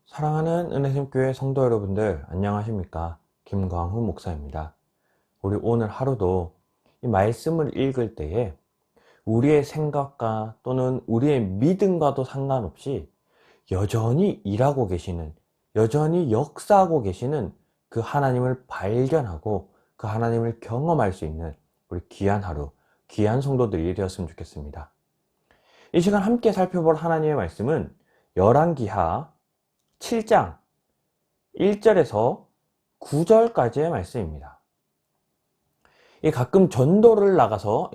사랑하는 은혜샘교회 성도 여러분들 안녕하십니까? 김광훈 목사입니다. 우리 오늘 하루도 이 말씀을 읽을 때에 우리의 생각과 또는 우리의 믿음과도 상관없이 여전히 일하고 계시는, 여전히 역사하고 계시는 그 하나님을 발견하고 그 하나님을 경험할 수 있는 우리 귀한 하루, 귀한 성도들이 되었으면 좋겠습니다. 이 시간 함께 살펴볼 하나님의 말씀은 열왕기하 7장 1절에서 9절까지의 말씀입니다. 가끔 전도를 나가서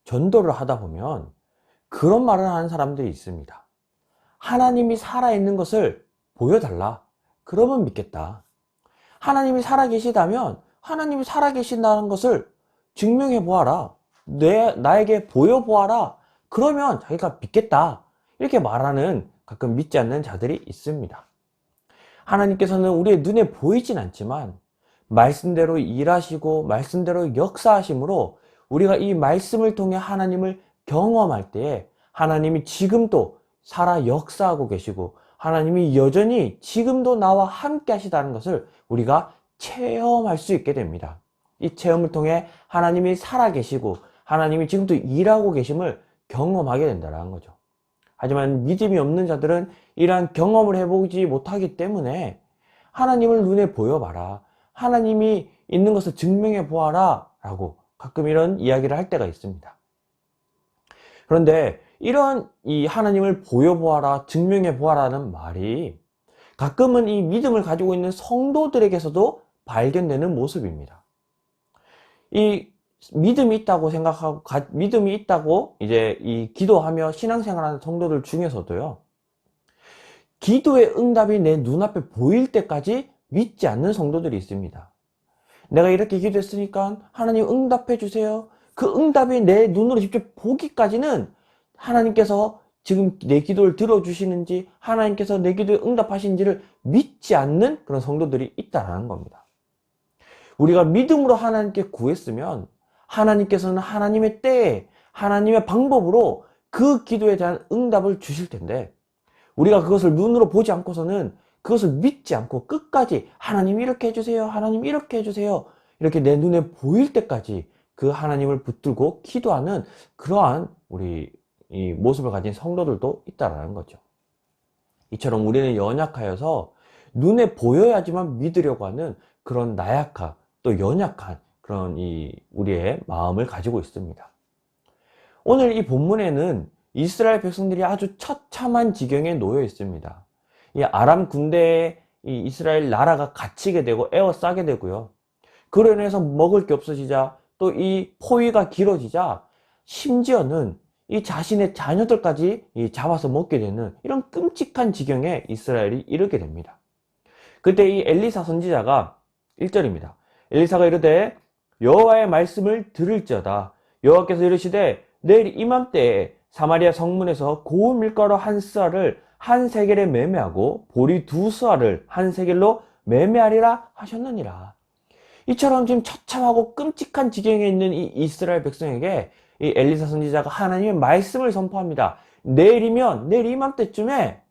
전도를 하다 보면 그런 말을 하는 사람들이 있습니다. 하나님이 살아있는 것을 보여달라. 그러면 믿겠다. 하나님이 살아계시다면 하나님이 살아계신다는 것을 증명해 보아라. 나에게 보여보아라. 그러면 자기가 믿겠다. 이렇게 말하는 가끔 믿지 않는 자들이 있습니다. 하나님께서는 우리의 눈에 보이진 않지만 말씀대로 일하시고 말씀대로 역사하심으로 우리가 이 말씀을 통해 하나님을 경험할 때에 하나님이 지금도 살아 역사하고 계시고 하나님이 여전히 지금도 나와 함께 하시다는 것을 우리가 체험할 수 있게 됩니다. 이 체험을 통해 하나님이 살아 계시고 하나님이 지금도 일하고 계심을 경험하게 된다는 거죠. 하지만 믿음이 없는 자들은 이러한 경험을 해보지 못하기 때문에 하나님을 눈에 보여봐라. 하나님이 있는 것을 증명해 보아라. 라고 가끔 이런 이야기를 할 때가 있습니다. 그런데 이런 이 하나님을 보여보아라, 증명해 보아라는 말이 가끔은 이 믿음을 가지고 있는 성도들에게서도 발견되는 모습입니다. 이 믿음이 있다고 생각하고, 믿음이 있다고 이제 이 기도하며 신앙생활하는 성도들 중에서도요, 기도의 응답이 내 눈앞에 보일 때까지 믿지 않는 성도들이 있습니다. 내가 이렇게 기도했으니까 하나님 응답해 주세요. 그 응답이 내 눈으로 직접 보기까지는 하나님께서 지금 내 기도를 들어주시는지, 하나님께서 내 기도에 응답하신지를 믿지 않는 그런 성도들이 있다는 겁니다. 우리가 믿음으로 하나님께 구했으면 하나님께서는 하나님의 때에 하나님의 방법으로 그 기도에 대한 응답을 주실 텐데, 우리가 그것을 눈으로 보지 않고서는 그것을 믿지 않고 끝까지 하나님 이렇게 해주세요, 하나님 이렇게 해주세요, 이렇게 내 눈에 보일 때까지 그 하나님을 붙들고 기도하는 그러한 우리 이 모습을 가진 성도들도 있다라는 거죠. 이처럼 우리는 연약하여서 눈에 보여야지만 믿으려고 하는 그런 나약한, 또 연약한 그런 우리의 마음을 가지고 있습니다. 오늘 이 본문에는 이스라엘 백성들이 아주 처참한 지경에 놓여 있습니다. 이 아람 군대에 이 이스라엘 나라가 갇히게 되고 에워싸게 되고요. 그로 인해서 먹을 게 없어지자, 또 이 포위가 길어지자 심지어는 이 자신의 자녀들까지 잡아서 먹게 되는 이런 끔찍한 지경에 이스라엘이 이르게 됩니다. 그때 이 엘리사 선지자가 1절입니다. 엘리사가 이르되 여호와의 말씀을 들을지어다. 여호와께서 이르시되 내일 이맘때에 사마리아 성문에서 고운 밀가루 한 스아를 한 세겔에 매매하고 보리 두 스아를 한 세겔로 매매하리라 하셨느니라. 이처럼 지금 처참하고 끔찍한 지경에 있는 이 이스라엘 백성에게 이 엘리사 선지자가 하나님의 말씀을 선포합니다. 내일 이맘때쯤에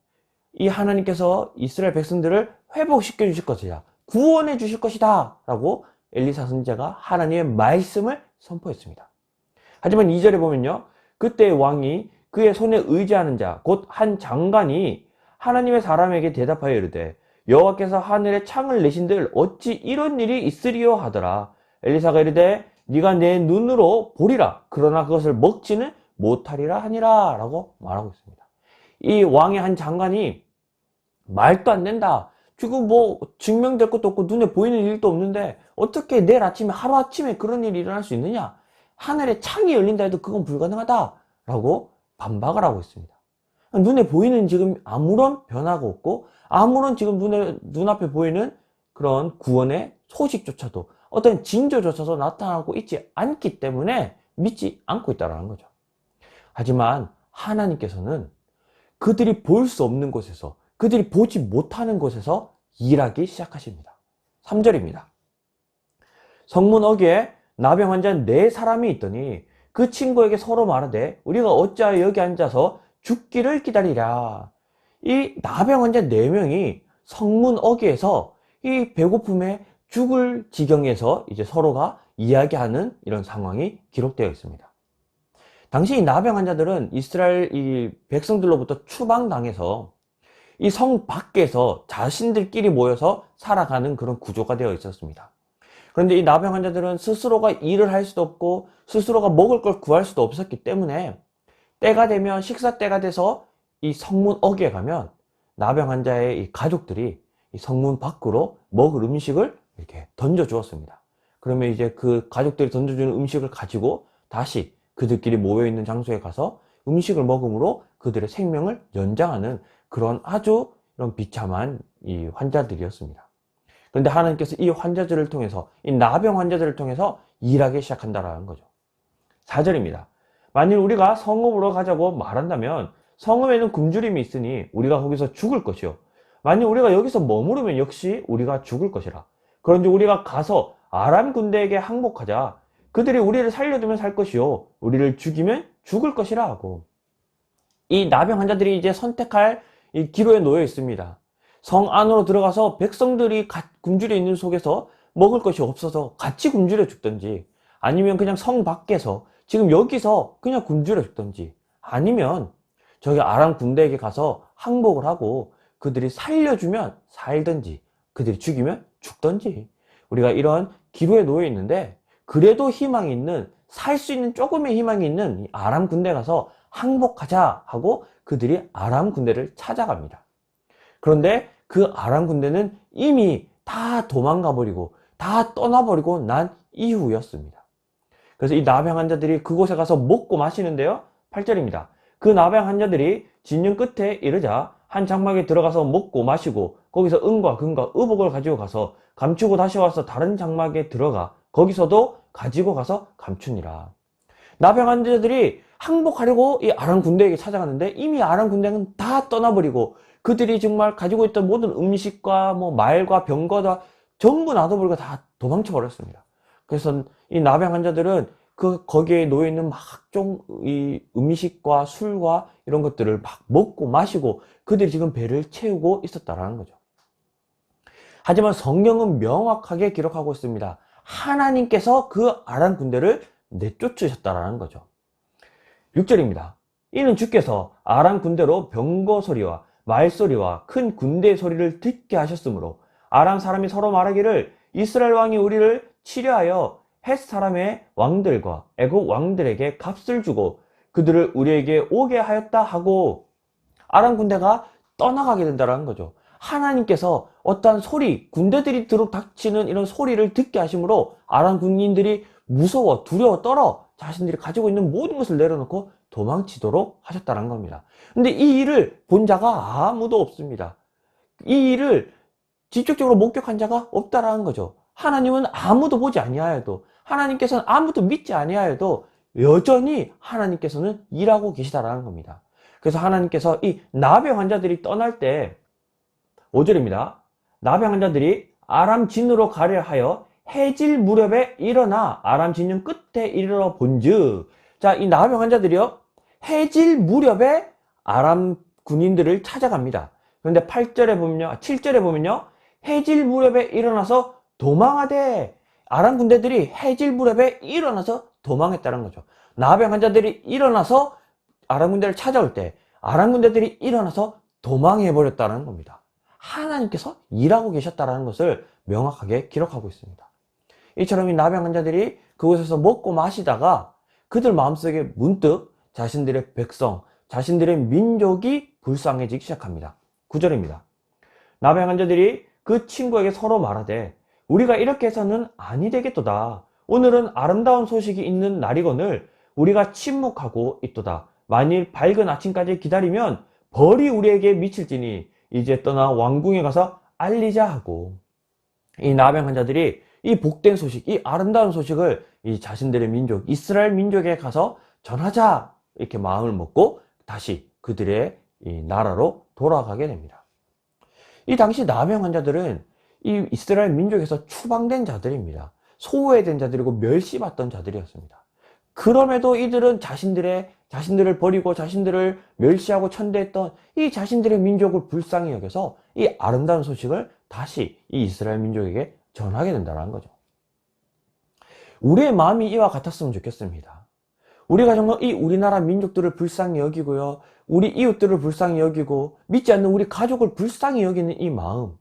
이 하나님께서 이스라엘 백성들을 회복시켜 주실 것이다, 구원해 주실 것이다 라고 엘리사 선지자가 하나님의 말씀을 선포했습니다. 하지만 2절에 보면요, 그때 왕이 그의 손에 의지하는 자 곧 한 장관이 하나님의 사람에게 대답하여 이르되 여호와께서 하늘에 창을 내신들 어찌 이런 일이 있으리요 하더라. 엘리사가 이르되 네가 내 눈으로 보리라, 그러나 그것을 먹지는 못하리라 하니라 라고 말하고 있습니다. 이 왕의 한 장관이 말도 안 된다, 지금 뭐 증명될 것도 없고 눈에 보이는 일도 없는데 어떻게 내일 아침에, 하루아침에 그런 일이 일어날 수 있느냐, 하늘에 창이 열린다 해도 그건 불가능하다 라고 반박을 하고 있습니다. 눈에 보이는 지금 아무런 변화가 없고 아무런 지금 눈앞에 보이는 그런 구원의 소식조차도, 어떤 징조조차도 나타나고 있지 않기 때문에 믿지 않고 있다는 거죠. 하지만 하나님께서는 그들이 볼 수 없는 곳에서, 그들이 보지 못하는 곳에서 일하기 시작하십니다. 3절입니다. 성문 어귀에 나병 환자 4사람이 있더니 그 친구에게 서로 말하되 우리가 어찌하여 여기 앉아서 죽기를 기다리랴. 이 나병 환자 4명이 성문 어귀에서 이 배고픔에 죽을 지경에서 이제 서로가 이야기하는 이런 상황이 기록되어 있습니다. 당시 이 나병 환자들은 이스라엘 이 백성들로부터 추방당해서 이 성 밖에서 자신들끼리 모여서 살아가는 그런 구조가 되어 있었습니다. 그런데 이 나병 환자들은 스스로가 일을 할 수도 없고 스스로가 먹을 걸 구할 수도 없었기 때문에 때가 되면 식사 때가 돼서 이 성문 어귀에 가면 나병 환자의 이 가족들이 이 성문 밖으로 먹을 음식을 이렇게 던져 주었습니다. 그러면 이제 그 가족들이 던져주는 음식을 가지고 다시 그들끼리 모여있는 장소에 가서 음식을 먹음으로 그들의 생명을 연장하는 그런 아주 이런 비참한 이 환자들이었습니다. 그런데 하나님께서 이 환자들을 통해서, 이 나병 환자들을 통해서 일하기 시작한다라는 거죠. 4절입니다. 만일 우리가 성읍으로 가자고 말한다면 성읍에는 굶주림이 있으니 우리가 거기서 죽을 것이요. 만일 우리가 여기서 머무르면 역시 우리가 죽을 것이라. 그런지 우리가 가서 아람 군대에게 항복하자. 그들이 우리를 살려두면 살 것이요. 우리를 죽이면 죽을 것이라 하고. 이 나병 환자들이 이제 선택할 이 기로에 놓여 있습니다. 성 안으로 들어가서 백성들이 굶주려 있는 속에서 먹을 것이 없어서 같이 굶주려 죽든지, 아니면 그냥 성 밖에서 지금 여기서 그냥 굶주려 죽든지, 아니면 저기 아람 군대에게 가서 항복을 하고 그들이 살려주면 살든지 그들이 죽이면 죽든지, 우리가 이런 기로에 놓여 있는데 그래도 희망이 있는, 살 수 있는 조금의 희망이 있는 이 아람 군대 가서 항복하자 하고 그들이 아람 군대를 찾아갑니다. 그런데 그 아람 군대는 이미 다 도망가 버리고 다 떠나버리고 난 이후였습니다. 그래서 이 나병 환자들이 그곳에 가서 먹고 마시는데요. 8절입니다. 그 나병 환자들이 진영 끝에 이르자 한 장막에 들어가서 먹고 마시고 거기서 은과 금과 의복을 가지고 가서 감추고 다시 와서 다른 장막에 들어가 거기서도 가지고 가서 감추니라. 나병 환자들이 항복하려고 이 아람 군대에게 찾아갔는데 이미 아람 군대는 다 떠나버리고 그들이 정말 가지고 있던 모든 음식과 뭐 말과 병과 다 전부 놔둬버리고 다 도망쳐 버렸습니다. 그래서 이 나병 환자들은 거기에 놓여있는 막종 이 음식과 술과 이런 것들을 막 먹고 마시고 그들이 지금 배를 채우고 있었다라는 거죠. 하지만 성경은 명확하게 기록하고 있습니다. 하나님께서 그 아람 군대를 내쫓으셨다라는 거죠. 6절입니다. 이는 주께서 아람 군대로 병거 소리와 말소리와 큰 군대의 소리를 듣게 하셨으므로 아람 사람이 서로 말하기를 이스라엘 왕이 우리를 치려하여 헷 사람의 왕들과 애국 왕들에게 값을 주고 그들을 우리에게 오게 하였다 하고 아람 군대가 떠나가게 된다는 거죠. 하나님께서 어떠한 소리, 군대들이 닥치는 이런 소리를 듣게 하심으로 아람 군인들이 무서워, 두려워, 떨어 자신들이 가지고 있는 모든 것을 내려놓고 도망치도록 하셨다는 겁니다. 근데 이 일을 본 자가 아무도 없습니다. 이 일을 직접적으로 목격한 자가 없다라는 거죠. 하나님은 아무도 보지 아니하여도, 하나님께서는 아무도 믿지 아니하여도 여전히 하나님께서는 일하고 계시다라는 겁니다. 그래서 하나님께서 이 나병 환자들이 떠날 때 5절입니다. 나병 환자들이 아람 진으로 가려 하여 해질 무렵에 일어나 아람 진영 끝에 이르러 본즉, 자, 이 나병 환자들이요 해질 무렵에 아람 군인들을 찾아갑니다. 그런데 7절에 보면요 해질 무렵에 일어나서 도망하되, 아람 군대들이 해질 무렵에 일어나서 도망했다는 거죠. 나병 환자들이 일어나서 아람 군대를 찾아올 때 아람 군대들이 일어나서 도망해 버렸다는 겁니다. 하나님께서 일하고 계셨다는 것을 명확하게 기록하고 있습니다. 이처럼 이 나병 환자들이 그곳에서 먹고 마시다가 그들 마음속에 문득 자신들의 백성, 자신들의 민족이 불쌍해지기 시작합니다. 9절입니다. 나병 환자들이 그 친구에게 서로 말하되 우리가 이렇게 해서는 아니 되겠도다. 오늘은 아름다운 소식이 있는 날이거늘 우리가 침묵하고 있도다. 만일 밝은 아침까지 기다리면 벌이 우리에게 미칠지니 이제 떠나 왕궁에 가서 알리자 하고, 이 나병 환자들이 이 복된 소식, 이 아름다운 소식을 이 자신들의 민족, 이스라엘 민족에 가서 전하자 이렇게 마음을 먹고 다시 그들의 이 나라로 돌아가게 됩니다. 이 당시 나병 환자들은 이 이스라엘 민족에서 추방된 자들입니다. 소외된 자들이고 멸시받던 자들이었습니다. 그럼에도 이들은 자신들을 버리고 자신들을 멸시하고 천대했던 이 자신들의 민족을 불쌍히 여겨서 이 아름다운 소식을 다시 이 이스라엘 민족에게 전하게 된다는 거죠. 우리의 마음이 이와 같았으면 좋겠습니다. 우리가 정말 이 우리나라 민족들을 불쌍히 여기고요, 우리 이웃들을 불쌍히 여기고 믿지 않는 우리 가족을 불쌍히 여기는 이 마음,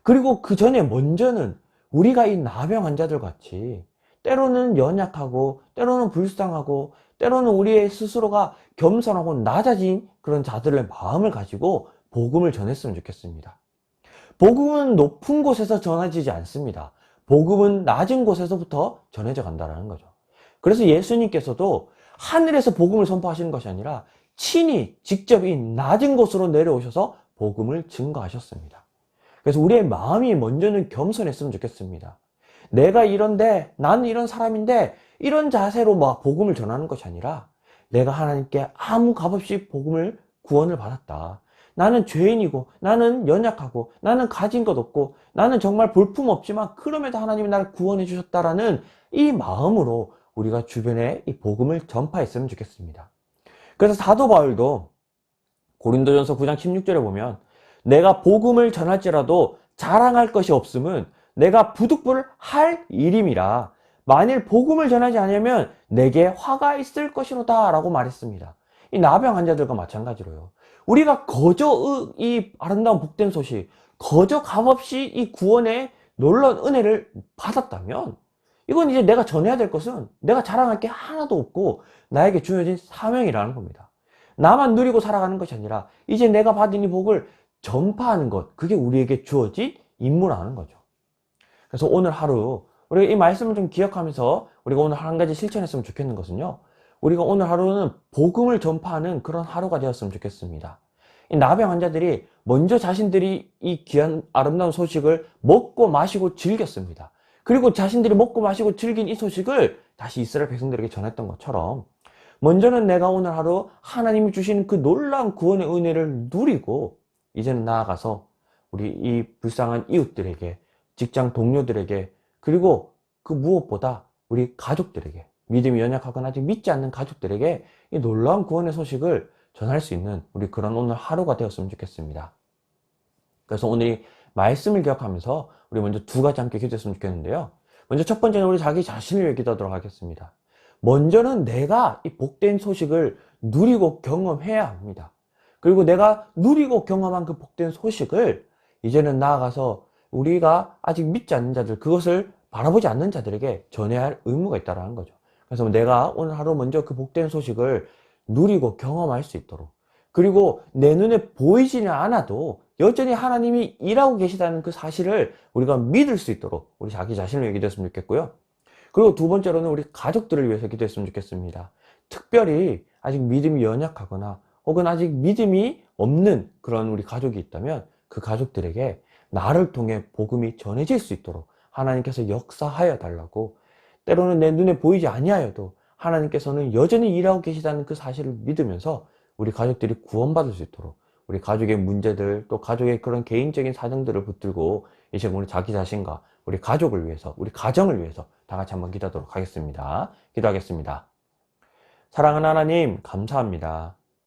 그리고 그 전에 먼저는 우리가 이 나병 환자들 같이 때로는 연약하고 때로는 불쌍하고 때로는 우리의 스스로가 겸손하고 낮아진 그런 자들의 마음을 가지고 복음을 전했으면 좋겠습니다. 복음은 높은 곳에서 전해지지 않습니다. 복음은 낮은 곳에서부터 전해져 간다는 거죠. 그래서 예수님께서도 하늘에서 복음을 선포하시는 것이 아니라 친히 직접 이 낮은 곳으로 내려오셔서 복음을 증거하셨습니다. 그래서 우리의 마음이 먼저는 겸손했으면 좋겠습니다. 내가 이런데, 나는 이런 사람인데, 이런 자세로 막 복음을 전하는 것이 아니라, 내가 하나님께 아무 값없이 구원을 받았다. 나는 죄인이고, 나는 연약하고, 나는 가진 것 없고, 나는 정말 볼품 없지만, 그럼에도 하나님이 나를 구원해 주셨다라는 이 마음으로 우리가 주변에 이 복음을 전파했으면 좋겠습니다. 그래서 사도 바울도 고린도전서 9장 16절에 보면, 내가 복음을 전할지라도 자랑할 것이 없음은 내가 부득불 할 일임이라. 만일 복음을 전하지 않으면 내게 화가 있을 것이로다 라고 말했습니다. 이 나병 환자들과 마찬가지로요. 우리가 거저 이 아름다운 복된 소식, 거저 값없이 이 구원의 놀라운 은혜를 받았다면, 이건 이제 내가 전해야 될 것은 내가 자랑할 게 하나도 없고 나에게 주어진 사명이라는 겁니다. 나만 누리고 살아가는 것이 아니라 이제 내가 받은 이 복을 전파하는 것, 그게 우리에게 주어진 임무라는 거죠. 그래서 오늘 하루 우리가 이 말씀을 좀 기억하면서 우리가 오늘 한 가지 실천했으면 좋겠는 것은요, 우리가 오늘 하루는 복음을 전파하는 그런 하루가 되었으면 좋겠습니다. 이 나병 환자들이 먼저 자신들이 이 귀한 아름다운 소식을 먹고 마시고 즐겼습니다. 그리고 자신들이 먹고 마시고 즐긴 이 소식을 다시 이스라엘 백성들에게 전했던 것처럼, 먼저는 내가 오늘 하루 하나님이 주시는 그 놀라운 구원의 은혜를 누리고 이제는 나아가서 우리 이 불쌍한 이웃들에게, 직장 동료들에게, 그리고 그 무엇보다 우리 가족들에게, 믿음이 연약하거나 아직 믿지 않는 가족들에게 이 놀라운 구원의 소식을 전할 수 있는 우리 그런 오늘 하루가 되었으면 좋겠습니다. 그래서 오늘 이 말씀을 기억하면서 우리 먼저 두 가지 함께 기도했으면 좋겠는데요. 먼저 첫 번째는 우리 자기 자신을 위해 기도하도록 하겠습니다. 먼저는 내가 이 복된 소식을 누리고 경험해야 합니다. 그리고 내가 누리고 경험한 그 복된 소식을 이제는 나아가서 우리가 아직 믿지 않는 자들, 그것을 바라보지 않는 자들에게 전해야 할 의무가 있다는 거죠. 그래서 내가 오늘 하루 먼저 그 복된 소식을 누리고 경험할 수 있도록, 그리고 내 눈에 보이지는 않아도 여전히 하나님이 일하고 계시다는 그 사실을 우리가 믿을 수 있도록 우리 자기 자신을 위해 기도했으면 좋겠고요. 그리고 두 번째로는 우리 가족들을 위해서 기도했으면 좋겠습니다. 특별히 아직 믿음이 연약하거나 혹은 아직 믿음이 없는 그런 우리 가족이 있다면 그 가족들에게 나를 통해 복음이 전해질 수 있도록 하나님께서 역사하여 달라고, 때로는 내 눈에 보이지 아니하여도 하나님께서는 여전히 일하고 계시다는 그 사실을 믿으면서 우리 가족들이 구원받을 수 있도록, 우리 가족의 문제들, 또 가족의 그런 개인적인 사정들을 붙들고 이제 우리 자기 자신과 우리 가족을 위해서, 우리 가정을 위해서 다 같이 한번 기도하도록 하겠습니다. 기도하겠습니다. 사랑하는 하나님, 감사합니다.